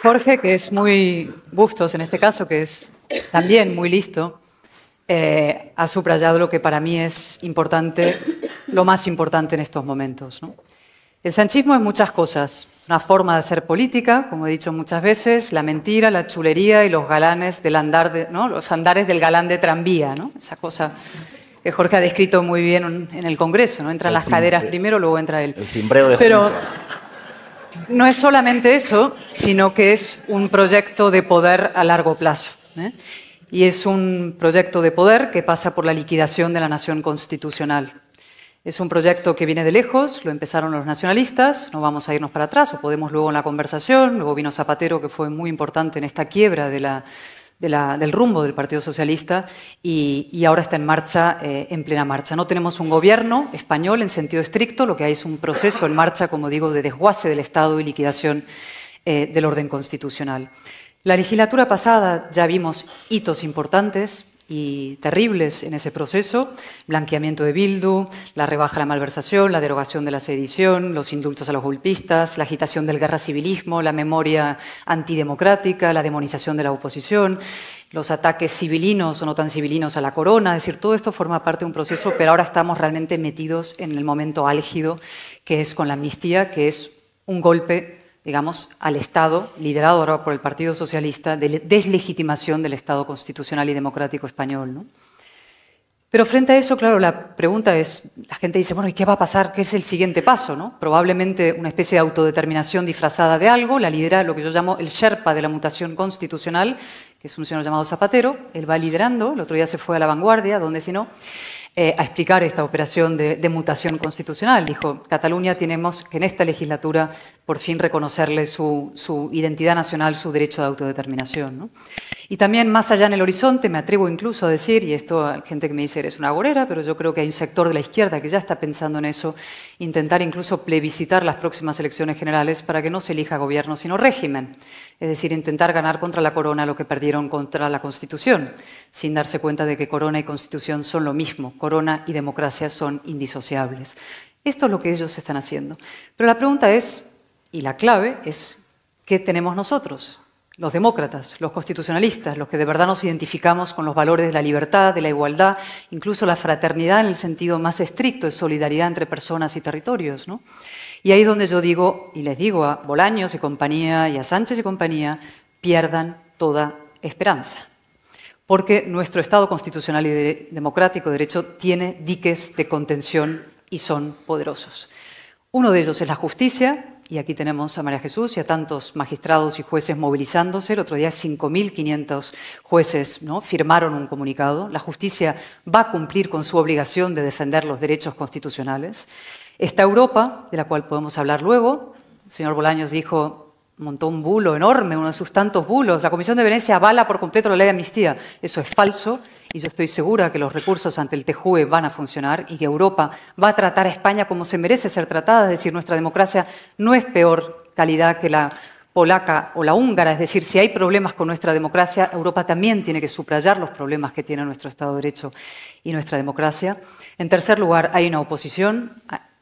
Jorge, que es muy Bustos en este caso, que es también muy listo, ha subrayado lo que para mí es importante, lo más importante en estos momentos, ¿no? El sanchismo es muchas cosas. Una forma de hacer política, como he dicho muchas veces, la mentira, la chulería y los galanes del ¿no? Los andares del galán de tranvía, ¿no? Esa cosa que Jorge ha descrito muy bien en el Congreso, ¿no? Entran las caderas primero, luego entra él. El cimbreo de Pero Junta. no es solamente eso, sino que es un proyecto de poder a largo plazo, ¿eh? Y es un proyecto de poder que pasa por la liquidación de la nación constitucional. Es un proyecto que viene de lejos, lo empezaron los nacionalistas, no vamos a irnos para atrás, o podemos luego en la conversación, luego vino Zapatero, que fue muy importante en esta quiebra del rumbo del Partido Socialista, y ahora está en marcha, en plena marcha. No tenemos un gobierno español en sentido estricto, lo que hay es un proceso en marcha, como digo, de desguace del Estado y liquidación del orden constitucional. La legislatura pasada ya vimos hitos importantes y terribles en ese proceso: blanqueamiento de Bildu, la rebaja a la malversación, la derogación de la sedición, los indultos a los golpistas, la agitación del guerra-civilismo, la memoria antidemocrática, la demonización de la oposición, los ataques civilinos o no tan civilinos a la corona. Es decir, todo esto forma parte de un proceso, pero ahora estamos realmente metidos en el momento álgido, que es con la amnistía, que es un golpe, digamos, al Estado, liderado ahora por el Partido Socialista, de deslegitimación del Estado constitucional y democrático español, ¿no? Pero frente a eso, claro, la pregunta es, la gente dice, bueno, ¿y qué va a pasar? ¿Qué es el siguiente paso, no? Probablemente una especie de autodeterminación disfrazada de algo, la lidera lo que yo llamo el Sherpa de la mutación constitucional, que es un señor llamado Zapatero. Él va liderando, el otro día se fue a La Vanguardia, donde si no, a explicar esta operación de mutación constitucional. Dijo, Cataluña tenemos que en esta legislatura por fin reconocerle su identidad nacional, su derecho de autodeterminación, ¿no? Y también más allá en el horizonte, me atrevo incluso a decir, y esto hay gente que me dice, eres una agorera, pero yo creo que hay un sector de la izquierda que ya está pensando en eso, intentar incluso plebiscitar las próximas elecciones generales para que no se elija gobierno, sino régimen. Es decir, intentar ganar contra la corona lo que perdieron contra la Constitución, sin darse cuenta de que corona y Constitución son lo mismo. Corona y democracia son indisociables. Esto es lo que ellos están haciendo. Pero la pregunta es, y la clave es, ¿qué tenemos nosotros? Los demócratas, los constitucionalistas, los que de verdad nos identificamos con los valores de la libertad, de la igualdad, incluso la fraternidad en el sentido más estricto de solidaridad entre personas y territorios, ¿no? Y ahí es donde yo digo, y les digo a Bolaños y compañía y a Sánchez y compañía, pierdan toda esperanza. Porque nuestro Estado constitucional y democrático de derecho tiene diques de contención y son poderosos. Uno de ellos es la justicia, y aquí tenemos a María Jesús y a tantos magistrados y jueces movilizándose. El otro día 5.500 jueces, ¿no?, firmaron un comunicado. La justicia va a cumplir con su obligación de defender los derechos constitucionales. Está Europa, de la cual podemos hablar luego. El señor Bolaños dijo, montó un bulo enorme, uno de sus tantos bulos. La Comisión de Venecia avala por completo la ley de amnistía. Eso es falso. Y yo estoy segura que los recursos ante el TJUE van a funcionar y que Europa va a tratar a España como se merece ser tratada. Es decir, nuestra democracia no es peor calidad que la polaca o la húngara. Es decir, si hay problemas con nuestra democracia, Europa también tiene que subrayar los problemas que tiene nuestro Estado de Derecho y nuestra democracia. En tercer lugar, hay una oposición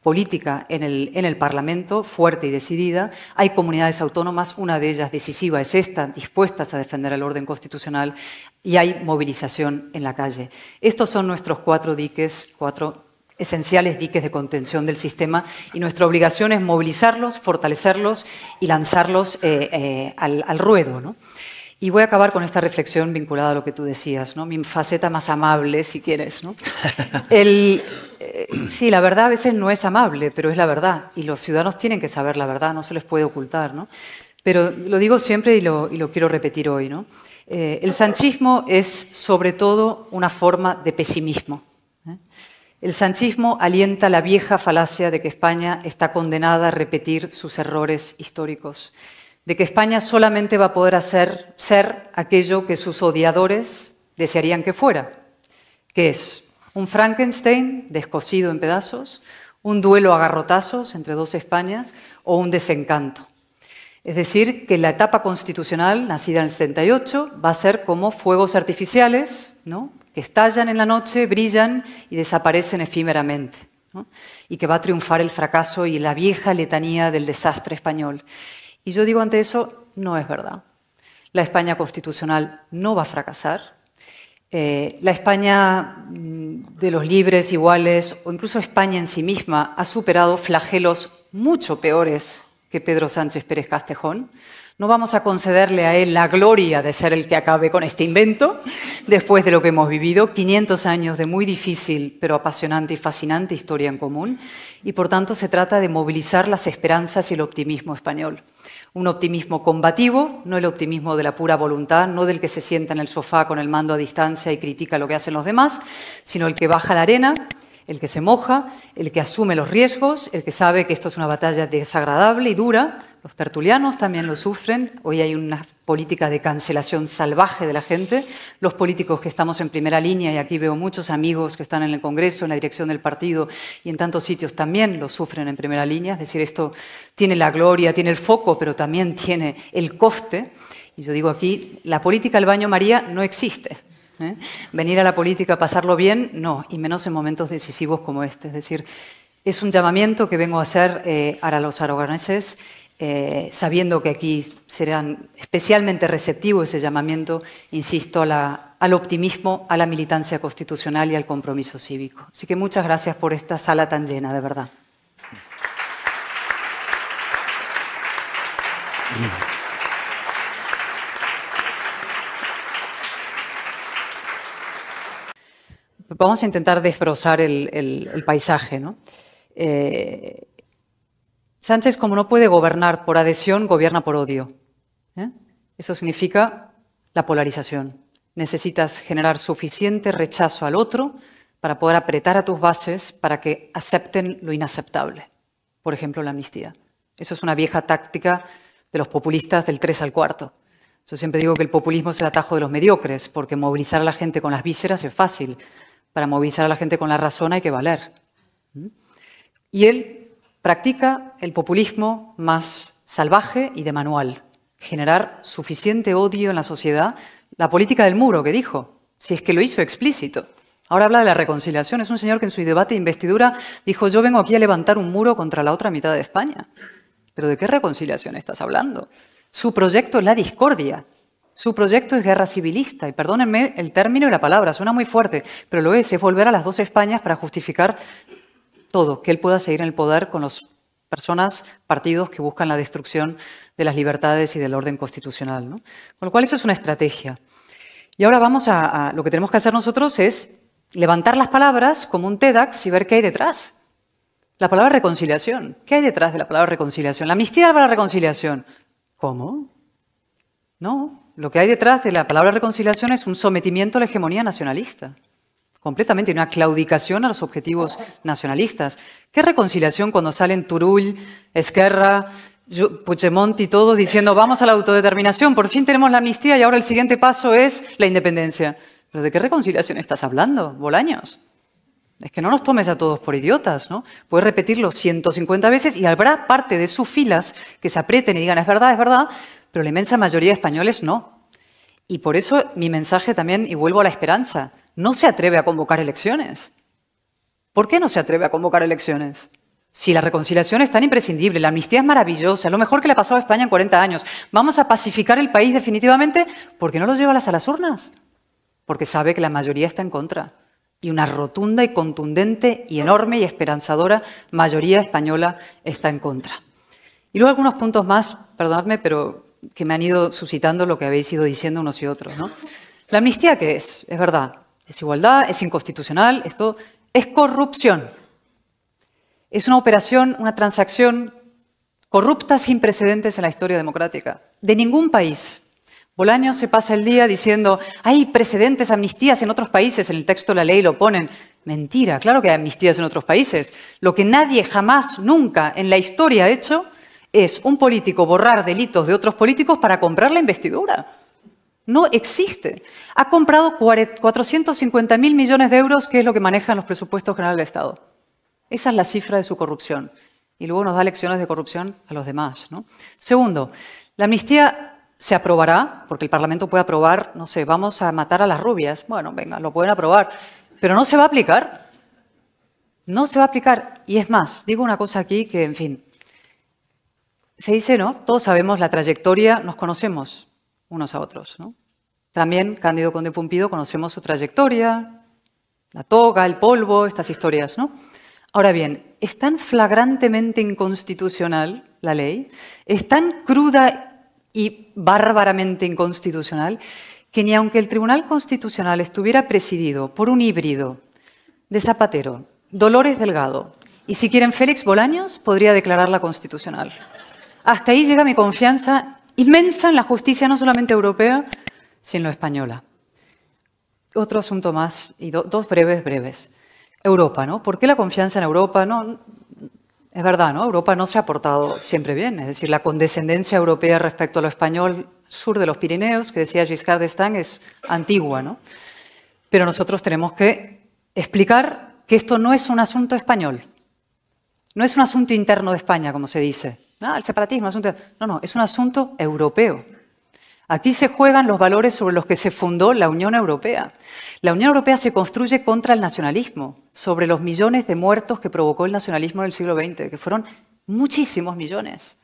política en el Parlamento, fuerte y decidida. Hay comunidades autónomas, una de ellas decisiva es esta, dispuestas a defender el orden constitucional, y hay movilización en la calle. Estos son nuestros cuatro diques, cuatro esenciales diques de contención del sistema, y nuestra obligación es movilizarlos, fortalecerlos y lanzarlos al ruedo, ¿no? Y voy a acabar con esta reflexión vinculada a lo que tú decías, ¿no? Mi faceta más amable, si quieres, ¿no? Sí, la verdad a veces no es amable, pero es la verdad. Y los ciudadanos tienen que saber la verdad, no se les puede ocultar, ¿no? Pero lo digo siempre y lo quiero repetir hoy, ¿no? El sanchismo es sobre todo una forma de pesimismo, ¿eh? El sanchismo alienta la vieja falacia de que España está condenada a repetir sus errores históricos, de que España solamente va a poder ser aquello que sus odiadores desearían que fuera, que es un Frankenstein descosido en pedazos, un duelo a garrotazos entre dos Españas o un desencanto. Es decir, que la etapa constitucional, nacida en el 78, va a ser como fuegos artificiales, ¿no?, que estallan en la noche, brillan y desaparecen efímeramente, ¿no?, y que va a triunfar el fracaso y la vieja letanía del desastre español. Y yo digo ante eso, no es verdad. La España constitucional no va a fracasar. La España de los libres, iguales, o incluso España en sí misma, ha superado flagelos mucho peores que Pedro Sánchez Pérez Castejón. No vamos a concederle a él la gloria de ser el que acabe con este invento, después de lo que hemos vivido, 500 años de muy difícil, pero apasionante y fascinante historia en común, y por tanto se trata de movilizar las esperanzas y el optimismo español. Un optimismo combativo, no el optimismo de la pura voluntad, no del que se sienta en el sofá con el mando a distancia y critica lo que hacen los demás, sino el que baja a la arena, el que se moja, el que asume los riesgos, el que sabe que esto es una batalla desagradable y dura. Los tertulianos también lo sufren. Hoy hay una política de cancelación salvaje de la gente. Los políticos que estamos en primera línea, y aquí veo muchos amigos que están en el Congreso, en la dirección del partido y en tantos sitios también lo sufren en primera línea. Es decir, esto tiene la gloria, tiene el foco, pero también tiene el coste. Y yo digo aquí, la política del baño María no existe. Venir a la política a pasarlo bien, no, y menos en momentos decisivos como este. Es decir, es un llamamiento que vengo a hacer a los aragoneses, sabiendo que aquí serán especialmente receptivos ese llamamiento, insisto, al optimismo, a la militancia constitucional y al compromiso cívico. Así que muchas gracias por esta sala tan llena, de verdad. Vamos a intentar desbrozar el paisaje, ¿no? Sánchez, como no puede gobernar por adhesión, gobierna por odio. Eso significa la polarización. Necesitas generar suficiente rechazo al otro para poder apretar a tus bases para que acepten lo inaceptable. Por ejemplo, la amnistía. Eso es una vieja táctica de los populistas del 3 al 4. Yo siempre digo que el populismo es el atajo de los mediocres, porque movilizar a la gente con las vísceras es fácil. Para movilizar a la gente con la razón hay que valer. Y él practica el populismo más salvaje y de manual. Generar suficiente odio en la sociedad. La política del muro que dijo, si es que lo hizo explícito. Ahora habla de la reconciliación. Es un señor que en su debate de investidura dijo, yo vengo aquí a levantar un muro contra la otra mitad de España. ¿Pero de qué reconciliación estás hablando? Su proyecto es la discordia. Su proyecto es guerra civilista, y perdónenme el término y la palabra, suena muy fuerte, pero lo es volver a las dos Españas para justificar todo, que él pueda seguir en el poder con las personas, partidos que buscan la destrucción de las libertades y del orden constitucional, ¿no? Con lo cual eso es una estrategia. Y ahora vamos a lo que tenemos que hacer nosotros es levantar las palabras como un TEDx y ver qué hay detrás. La palabra reconciliación. ¿Qué hay detrás de la palabra reconciliación? La amnistía para la reconciliación. ¿Cómo? No, lo que hay detrás de la palabra reconciliación es un sometimiento a la hegemonía nacionalista. Completamente, una claudicación a los objetivos nacionalistas. ¿Qué reconciliación cuando salen Turull, Esquerra, Puigdemont y todos diciendo vamos a la autodeterminación, por fin tenemos la amnistía y ahora el siguiente paso es la independencia? ¿Pero de qué reconciliación estás hablando, Bolaños? Es que no nos tomes a todos por idiotas, ¿no? Puedes repetirlo 150 veces y habrá parte de sus filas que se aprieten y digan es verdad, pero la inmensa mayoría de españoles no. Y por eso mi mensaje también, y vuelvo a la esperanza, no se atreve a convocar elecciones. ¿Por qué no se atreve a convocar elecciones? Si la reconciliación es tan imprescindible, la amnistía es maravillosa, es lo mejor que le ha pasado a España en 40 años, vamos a pacificar el país definitivamente, ¿por qué no los lleva a las urnas? Porque sabe que la mayoría está en contra. Y una rotunda y contundente y enorme y esperanzadora mayoría española está en contra. Y luego algunos puntos más, perdonadme, pero que me han ido suscitando lo que habéis ido diciendo unos y otros, ¿no? ¿La amnistía qué es? Es verdad, es igualdad, es inconstitucional, esto es corrupción. Es una operación, una transacción corrupta sin precedentes en la historia democrática. De ningún país. Bolaños se pasa el día diciendo hay precedentes, amnistías en otros países, en el texto de la ley lo ponen. Mentira, claro que hay amnistías en otros países. Lo que nadie jamás, nunca en la historia ha hecho es un político borrar delitos de otros políticos para comprar la investidura. No existe. Ha comprado 450.000 millones de euros, que es lo que manejan los presupuestos generales del Estado. Esa es la cifra de su corrupción. Y luego nos da lecciones de corrupción a los demás, ¿no? Segundo, la amnistía se aprobará, porque el Parlamento puede aprobar, no sé, vamos a matar a las rubias. Bueno, venga, lo pueden aprobar, pero no se va a aplicar. No se va a aplicar. Y es más, digo una cosa aquí que, en fin, se dice, ¿no? Todos sabemos la trayectoria, nos conocemos unos a otros, ¿no? También Cándido Conde Pumpido conocemos su trayectoria, la toga, el polvo, estas historias, ¿no? Ahora bien, es tan flagrantemente inconstitucional la ley, es tan cruda y bárbaramente inconstitucional, que ni aunque el Tribunal Constitucional estuviera presidido por un híbrido de Zapatero, Dolores Delgado y, si quieren, Félix Bolaños, podría declararla constitucional. Hasta ahí llega mi confianza inmensa en la justicia, no solamente europea, sino española. Otro asunto más, y dos breves. Europa, ¿no? ¿Por qué la confianza en Europa? No, es verdad, ¿no? Europa no se ha portado siempre bien. Es decir, la condescendencia europea respecto a lo español sur de los Pirineos, que decía Giscard d'Estaing, es antigua, ¿no? Pero nosotros tenemos que explicar que esto no es un asunto español. No es un asunto interno de España, como se dice. El separatismo, asunto... No, es un asunto europeo. Aquí se juegan los valores sobre los que se fundó la Unión Europea. La Unión Europea se construye contra el nacionalismo, sobre los millones de muertos que provocó el nacionalismo en el siglo XX, que fueron muchísimos millones.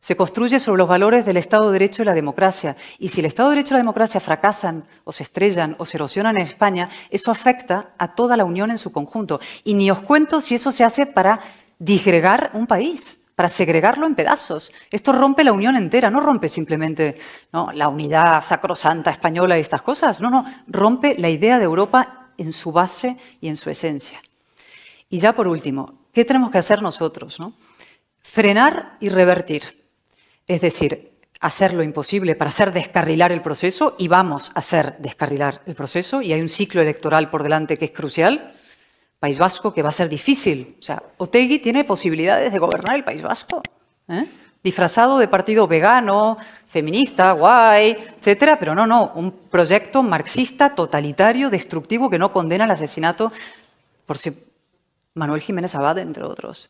Se construye sobre los valores del Estado de Derecho y la democracia. Y si el Estado de Derecho y la democracia fracasan, o se estrellan, o se erosionan en España, eso afecta a toda la Unión en su conjunto. Y ni os cuento si eso se hace para disgregar un país, para segregarlo en pedazos. Esto rompe la unión entera, no rompe simplemente, ¿no?, la unidad sacrosanta española y estas cosas. No, rompe la idea de Europa en su base y en su esencia. Y ya por último, ¿qué tenemos que hacer nosotros, ¿no? Frenar y revertir. Es decir, hacer lo imposible para hacer descarrilar el proceso, y vamos a hacer descarrilar el proceso, y hay un ciclo electoral por delante que es crucial. País Vasco, que va a ser difícil. O sea, Otegi tiene posibilidades de gobernar el País Vasco, disfrazado de partido vegano, feminista, guay, etcétera, pero no, un proyecto marxista, totalitario, destructivo, que no condena el asesinato por Manuel Jiménez Abad, entre otros.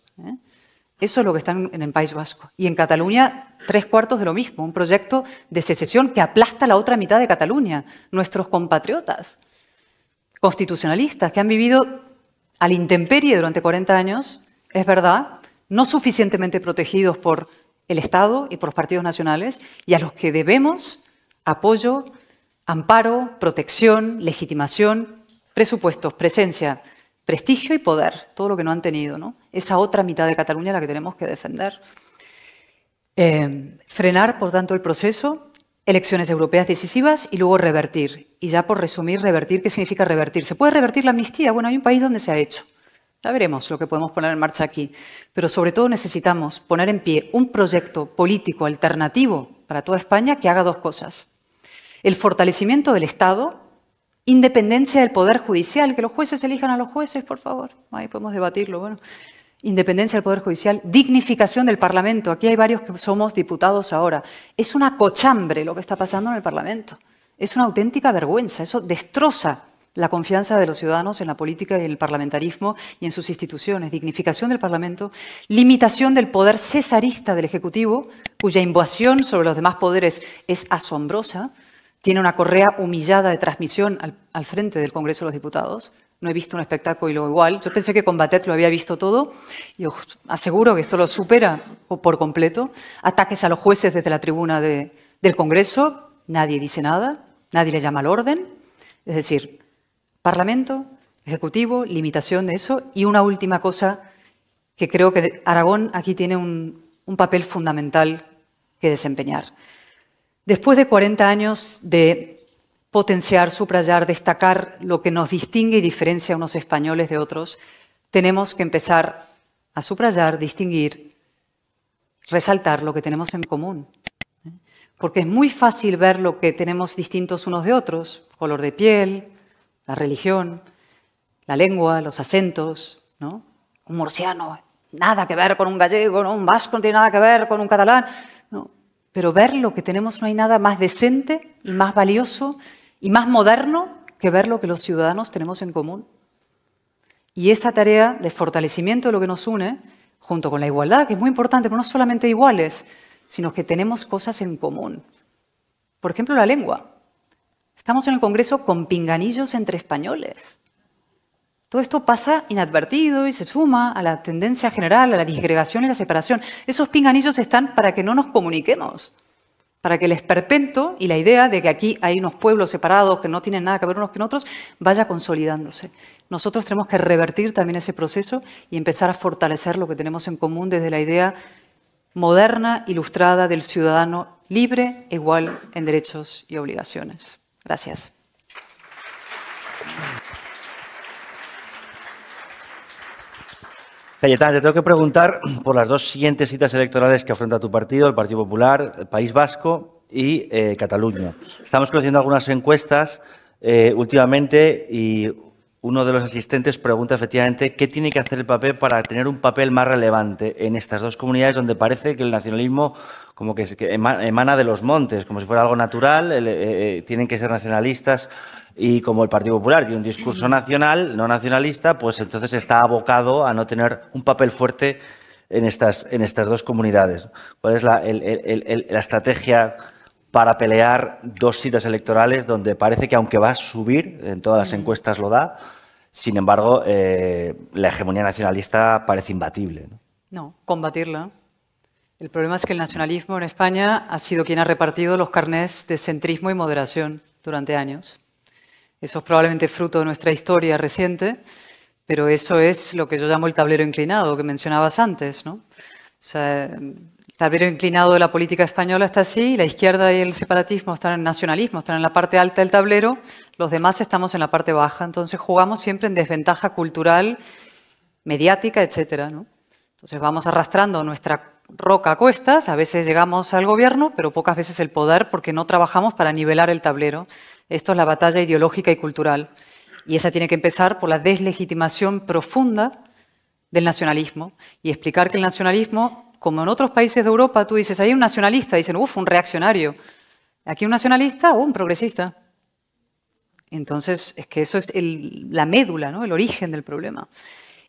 Eso es lo que está en el País Vasco. Y en Cataluña, 3/4 de lo mismo, un proyecto de secesión que aplasta la otra mitad de Cataluña. Nuestros compatriotas constitucionalistas que han vivido a la intemperie durante 40 años, es verdad, no suficientemente protegidos por el Estado y por los partidos nacionales, y a los que debemos apoyo, amparo, protección, legitimación, presupuestos, presencia, prestigio y poder, todo lo que no han tenido, ¿no? Esa otra mitad de Cataluña a la que tenemos que defender. Frenar, por tanto, el proceso, elecciones europeas decisivas y luego revertir. Y ya por resumir, revertir, ¿qué significa revertir? ¿Se puede revertir la amnistía? Bueno, hay un país donde se ha hecho. Ya veremos lo que podemos poner en marcha aquí. Pero sobre todo necesitamos poner en pie un proyecto político alternativo para toda España que haga dos cosas. El fortalecimiento del Estado, independencia del Poder Judicial, que los jueces elijan a los jueces, por favor. Ahí podemos debatirlo, bueno. Independencia del Poder Judicial, dignificación del Parlamento. Aquí hay varios que somos diputados ahora. Es una cochambre lo que está pasando en el Parlamento. Es una auténtica vergüenza. Eso destroza la confianza de los ciudadanos en la política y el parlamentarismo y en sus instituciones. Dignificación del Parlamento, limitación del poder cesarista del Ejecutivo, cuya invasión sobre los demás poderes es asombrosa. Tiene una correa humillada de transmisión al frente del Congreso de los Diputados. No he visto un espectáculo igual. Yo pensé que con Batet lo había visto todo y os aseguro que esto lo supera por completo. Ataques a los jueces desde la tribuna del Congreso, nadie dice nada, nadie le llama al orden. Es decir, Parlamento, Ejecutivo, limitación de eso. Y una última cosa que creo que Aragón aquí tiene un papel fundamental que desempeñar. Después de 40 años de potenciar, subrayar, destacar lo que nos distingue y diferencia a unos españoles de otros, tenemos que empezar a subrayar, distinguir, resaltar lo que tenemos en común. Porque es muy fácil ver lo que tenemos distintos unos de otros, color de piel, la religión, la lengua, los acentos, ¿no? Un murciano, nada que ver con un gallego, ¿no? Un vasco no tiene nada que ver con un catalán, ¿no? Pero ver lo que tenemos, no hay nada más decente y más valioso y más moderno que ver lo que los ciudadanos tenemos en común. Y esa tarea de fortalecimiento de lo que nos une, junto con la igualdad, que es muy importante, pero no solamente iguales, sino que tenemos cosas en común. Por ejemplo, la lengua. Estamos en el Congreso con pinganillos entre españoles. Todo esto pasa inadvertido y se suma a la tendencia general, a la disgregación y la separación. Esos pinganillos están para que no nos comuniquemos, para que el esperpento y la idea de que aquí hay unos pueblos separados que no tienen nada que ver unos con otros vaya consolidándose. Nosotros tenemos que revertir también ese proceso y empezar a fortalecer lo que tenemos en común desde la idea moderna, ilustrada del ciudadano libre e igual en derechos y obligaciones. Gracias. Cayetana, te tengo que preguntar por las dos siguientes citas electorales que afronta tu partido, el Partido Popular, el País Vasco y Cataluña. Estamos conociendo algunas encuestas últimamente y uno de los asistentes pregunta efectivamente qué tiene que hacer el PP para tener un papel más relevante en estas dos comunidades donde parece que el nacionalismo como que emana de los montes, como si fuera algo natural, tienen que ser nacionalistas. Y como el Partido Popular tiene un discurso nacional, no nacionalista, pues entonces está abocado a no tener un papel fuerte en estas dos comunidades. ¿Cuál es la estrategia para pelear dos citas electorales donde parece que aunque va a subir, en todas las encuestas lo da, sin embargo, la hegemonía nacionalista parece imbatible? No, combatirla. El problema es que el nacionalismo en España ha sido quien ha repartido los carnés de centrismo y moderación durante años. Eso es probablemente fruto de nuestra historia reciente, pero eso es lo que yo llamo el tablero inclinado que mencionabas antes, ¿no? O sea, el tablero inclinado de la política española está así, la izquierda y el separatismo están en el nacionalismo, están en la parte alta del tablero, los demás estamos en la parte baja, entonces jugamos siempre en desventaja cultural, mediática, etcétera, ¿no? Entonces vamos arrastrando nuestra roca a cuestas, a veces llegamos al gobierno, pero pocas veces el poder porque no trabajamos para nivelar el tablero. Esto es la batalla ideológica y cultural. Y esa tiene que empezar por la deslegitimación profunda del nacionalismo y explicar que el nacionalismo, como en otros países de Europa, tú dices, hay un nacionalista, dicen, uff, un reaccionario. Aquí un nacionalista o un progresista. Entonces, es que eso es la médula, ¿no? El origen del problema.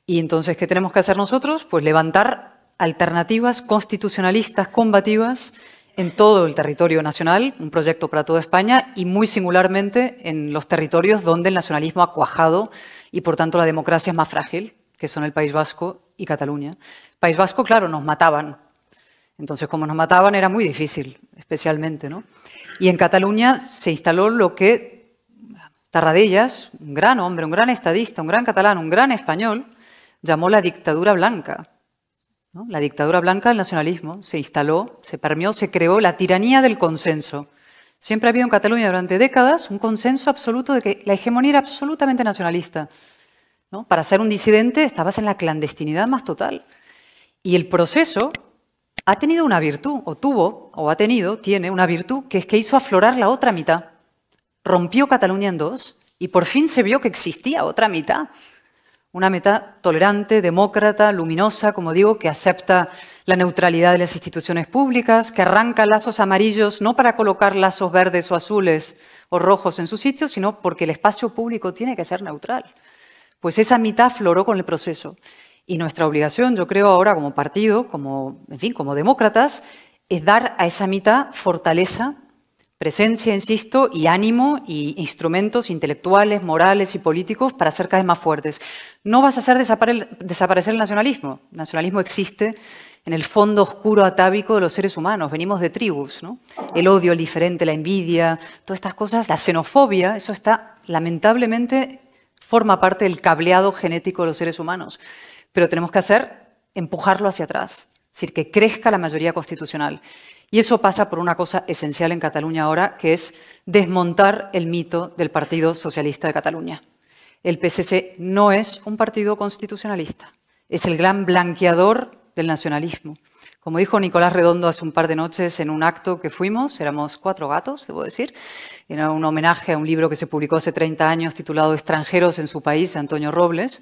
Y entonces, ¿qué tenemos que hacer nosotros? Pues levantar alternativas constitucionalistas combativas en todo el territorio nacional, un proyecto para toda España y muy singularmente en los territorios donde el nacionalismo ha cuajado y por tanto la democracia es más frágil, que son el País Vasco y Cataluña. País Vasco, claro, nos mataban. Entonces, como nos mataban era muy difícil, especialmente, ¿no? Y en Cataluña se instaló lo que Tarradellas, un gran hombre, un gran estadista, un gran catalán, un gran español, llamó la dictadura blanca. ¿No? La dictadura blanca del nacionalismo se instaló, se permeó, se creó la tiranía del consenso. Siempre ha habido en Cataluña durante décadas un consenso absoluto de que la hegemonía era absolutamente nacionalista, ¿no? Para ser un disidente estabas en la clandestinidad más total. Y el proceso ha tenido una virtud, o tuvo, o ha tenido, tiene una virtud, que es que hizo aflorar la otra mitad. Rompió Cataluña en dos y por fin se vio que existía otra mitad. Una mitad tolerante, demócrata, luminosa, como digo, que acepta la neutralidad de las instituciones públicas, que arranca lazos amarillos no para colocar lazos verdes o azules o rojos en su sitio, sino porque el espacio público tiene que ser neutral. Pues esa mitad floró con el proceso. Y nuestra obligación, yo creo ahora como partido, como demócratas, es dar a esa mitad fortaleza, presencia, insisto, y ánimo y instrumentos intelectuales, morales y políticos para ser cada vez más fuertes. No vas a hacer desaparecer el nacionalismo. El nacionalismo existe en el fondo oscuro atávico de los seres humanos. Venimos de tribus, ¿no? El odio, el diferente, la envidia, todas estas cosas, la xenofobia, eso está, lamentablemente, forma parte del cableado genético de los seres humanos. Pero tenemos que empujarlo hacia atrás, es decir, que crezca la mayoría constitucional. Y eso pasa por una cosa esencial en Cataluña ahora, que es desmontar el mito del Partido Socialista de Cataluña. El PSC no es un partido constitucionalista, es el gran blanqueador del nacionalismo. Como dijo Nicolás Redondo hace un par de noches en un acto que fuimos, éramos 4 gatos, debo decir, era un homenaje a un libro que se publicó hace 30 años titulado Extranjeros en su país, de Antonio Robles,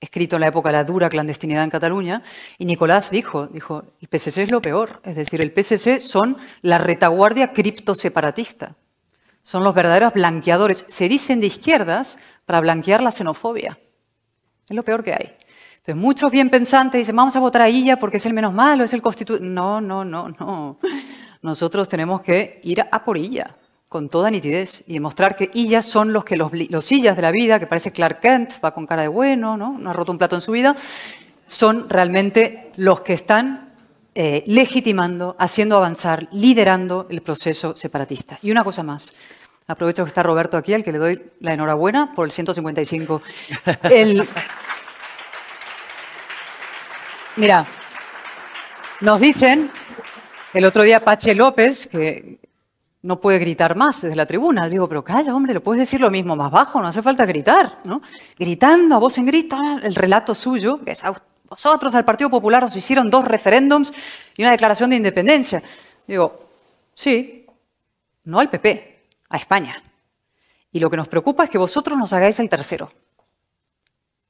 escrito en la época de la dura clandestinidad en Cataluña, y Nicolás dijo, el PSC es lo peor, es decir, el PSC son la retaguardia criptoseparatista, son los verdaderos blanqueadores, se dicen de izquierdas para blanquear la xenofobia, es lo peor que hay. Entonces, muchos bien pensantes dicen, vamos a votar a Illa porque es el menos malo, es el constituyente. No. Nosotros tenemos que ir a por Illa. con toda nitidez y demostrar que ellas son los que los Illas de la vida, que parece Clark Kent, va con cara de bueno, no ha roto un plato en su vida, son realmente los que están legitimando, haciendo avanzar, liderando el proceso separatista. Y una cosa más. Aprovecho que está Roberto aquí, al que le doy la enhorabuena por el 155. Mira, nos dicen, el otro día Pache López, que no puede gritar más desde la tribuna. Digo, pero calla, hombre, lo puedes decir lo mismo más bajo, no hace falta gritar, ¿no? Gritando a voz en grita el relato suyo, que es vosotros al Partido Popular os hicieron 2 referéndums y una declaración de independencia. Digo, sí, no al PP, a España. Y lo que nos preocupa es que vosotros nos hagáis el tercero.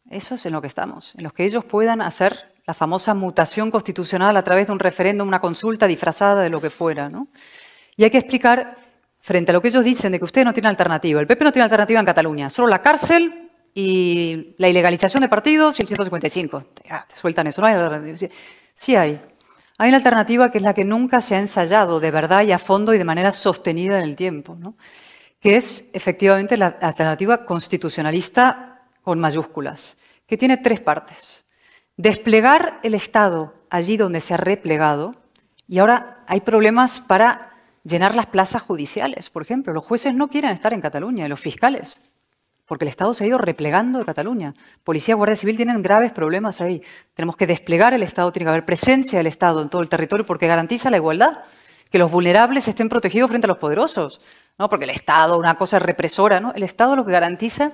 Eso es en lo que estamos, en los que ellos puedan hacer la famosa mutación constitucional a través de un referéndum, una consulta disfrazada de lo que fuera, ¿no? Y hay que explicar, frente a lo que ellos dicen de que ustedes no tienen alternativa, el PP no tiene alternativa en Cataluña, solo la cárcel y la ilegalización de partidos y el 155. Te sueltan eso, no hay alternativa. Sí hay. Hay una alternativa que es la que nunca se ha ensayado de verdad y a fondo y de manera sostenida en el tiempo, ¿no? Que es efectivamente la alternativa constitucionalista con mayúsculas, que tiene 3 partes. Desplegar el Estado allí donde se ha replegado, y ahora hay problemas para llenar las plazas judiciales, por ejemplo. Los jueces no quieren estar en Cataluña, y los fiscales, porque el Estado se ha ido replegando de Cataluña. Policía y Guardia Civil tienen graves problemas ahí. Tenemos que desplegar el Estado, tiene que haber presencia del Estado en todo el territorio porque garantiza la igualdad, que los vulnerables estén protegidos frente a los poderosos, ¿no? Porque el Estado, una cosa represora, ¿no? El Estado lo que garantiza,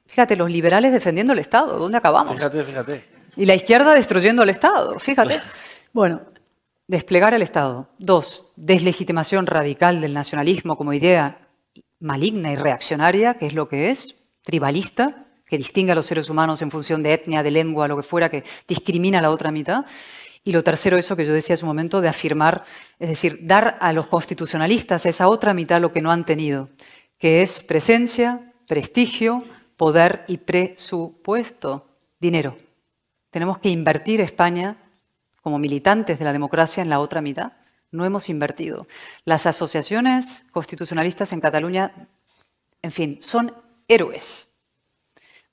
fíjate, los liberales defendiendo el Estado, ¿dónde acabamos? Fíjate. Y la izquierda destruyendo el Estado, fíjate. Bueno, desplegar el Estado. 2, deslegitimación radical del nacionalismo como idea maligna y reaccionaria, que es lo que es, tribalista, que distingue a los seres humanos en función de etnia, de lengua, lo que fuera, que discrimina a la otra mitad. Y lo tercero, eso que yo decía hace un momento, de afirmar, es decir, dar a los constitucionalistas, a esa otra mitad, lo que no han tenido, que es presencia, prestigio, poder y presupuesto, dinero. Tenemos que invertir España, como militantes de la democracia, en la otra mitad. No hemos invertido. Las asociaciones constitucionalistas en Cataluña, en fin, son héroes.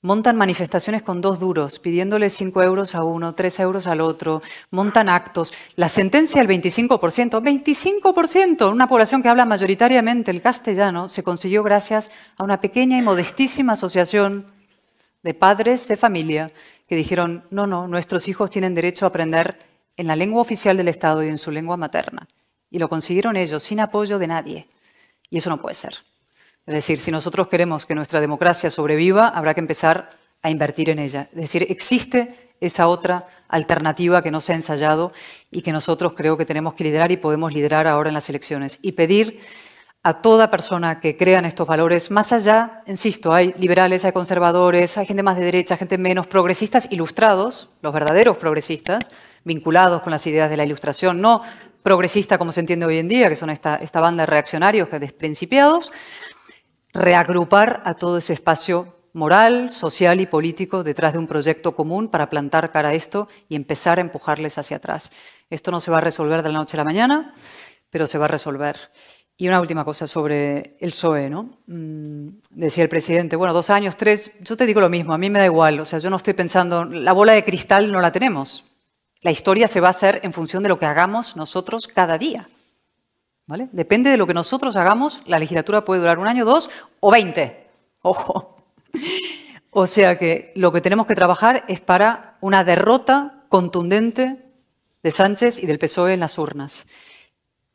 Montan manifestaciones con 2 duros, pidiéndole 5 euros a uno, 3 euros al otro, montan actos. La sentencia del 25%, una población que habla mayoritariamente el castellano, se consiguió gracias a una pequeña y modestísima asociación de padres de familia que dijeron, no, nuestros hijos tienen derecho a aprender en la lengua oficial del Estado y en su lengua materna. Y lo consiguieron ellos, sin apoyo de nadie. Y eso no puede ser. Es decir, si nosotros queremos que nuestra democracia sobreviva, habrá que empezar a invertir en ella. Es decir, existe esa otra alternativa que no se ha ensayado y que nosotros creo que tenemos que liderar y podemos liderar ahora en las elecciones. Y pedir a toda persona que crea en estos valores, más allá, insisto, hay liberales, hay conservadores, hay gente más de derecha, gente menos, progresistas ilustrados, los verdaderos progresistas, vinculados con las ideas de la Ilustración, no progresista como se entiende hoy en día, que son esta banda de reaccionarios que desprincipiados, reagrupar a todo ese espacio moral, social y político detrás de un proyecto común para plantar cara a esto y empezar a empujarles hacia atrás. Esto no se va a resolver de la noche a la mañana, pero se va a resolver. Y una última cosa sobre el PSOE, ¿no? Decía el presidente, bueno, 2 años, 3, yo te digo lo mismo, a mí me da igual, o sea, yo no estoy pensando, la bola de cristal no la tenemos. La historia se va a hacer en función de lo que hagamos nosotros cada día. ¿Vale? Depende de lo que nosotros hagamos, la legislatura puede durar 1 año, 2 o 20. Ojo. O sea que lo que tenemos que trabajar es para una derrota contundente de Sánchez y del PSOE en las urnas.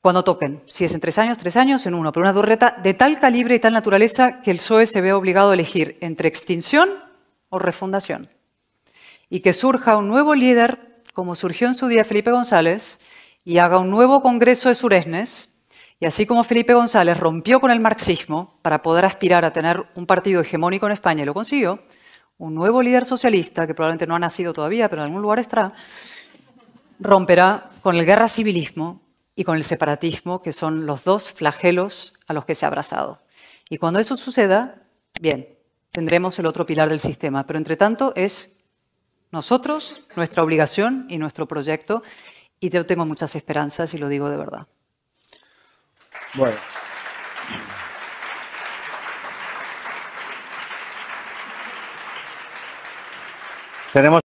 Cuando toquen, si es en 3 años, 3 años, en 1, pero una derrota de tal calibre y tal naturaleza que el PSOE se vea obligado a elegir entre extinción o refundación. Y que surja un nuevo líder, como surgió en su día Felipe González, y haga un nuevo congreso de Suresnes. Y así como Felipe González rompió con el marxismo para poder aspirar a tener un partido hegemónico en España y lo consiguió, un nuevo líder socialista, que probablemente no ha nacido todavía, pero en algún lugar estará, romperá con el guerra civilismo y con el separatismo, que son los 2 flagelos a los que se ha abrazado. Y cuando eso suceda, bien, tendremos el otro pilar del sistema. Pero entre tanto es nosotros, nuestra obligación y nuestro proyecto. Y yo tengo muchas esperanzas y lo digo de verdad. Bueno. Tenemos